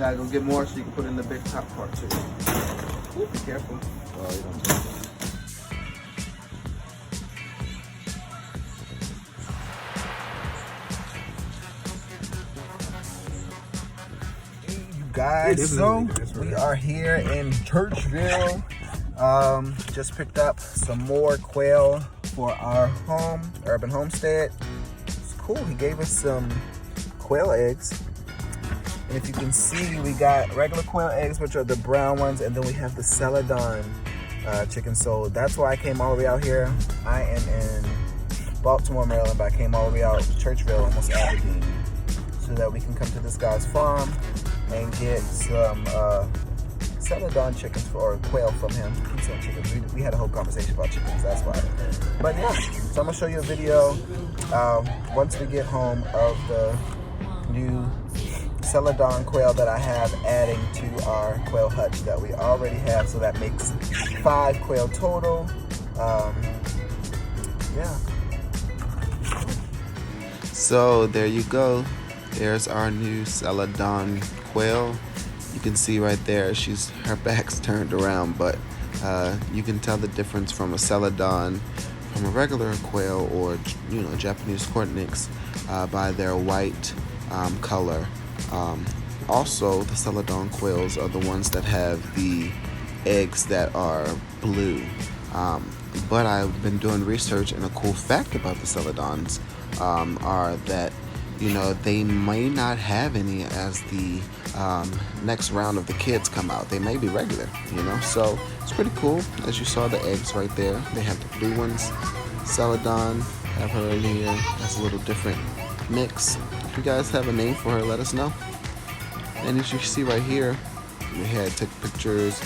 gotta go get more so you can put in the big top part too. Ooh, be careful. Oh, you don't touch it. Guys, so we are here in Churchville. Just picked up some more quail for our home, urban homestead. It's cool. He gave us some quail eggs. And if you can see, we got regular quail eggs, which are the brown ones, and then we have the Celedon chicken. So that's why I came all the way out here. I am in Baltimore, Maryland, but I came all the way out to Churchville, almost Aberdeen, so that we can come to this guy's farm and get some Celedon chickens or quail from him. He said chickens. We had a whole conversation about chickens, that's why. But yeah, so I'm gonna show you a video once we get home of the new Celedon quail that I have adding to our quail hutch that we already have. So that makes 5 quail total. Yeah. So there you go. There's our new Celedon quail. You can see right there, her back's turned around, but you can tell the difference from a Celedon from a regular quail or Japanese cornix by their white color. Also, the Celedon quails are the ones that have the eggs that are blue. But I've been doing research, and a cool fact about the Celedons are that they may not have any as the next round of the kids come out. They may be regular, so it's pretty cool. As you saw, the eggs right there, they have the blue ones. Celedon, have her in here. That's a little different mix. If you guys have a name for her, let us know. And as you see right here, we took pictures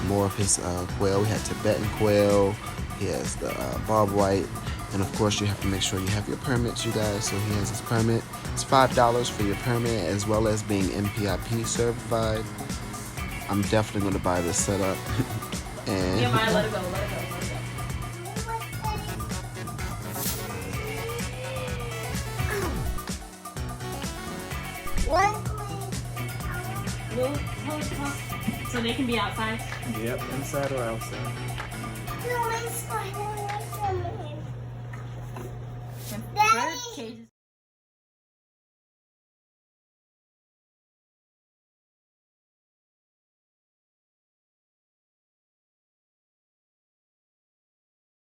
more of his quail. We had Tibetan quail. He has the bob white. And of course, you have to make sure you have your permits, you guys. So he has his permit. It's $5 for your permit, as well as being MPIP certified. I'm definitely going to buy this setup. And yeah, Maya, let it go, let it go, let it go. So they can be outside? Yep, inside or outside. Bird cages.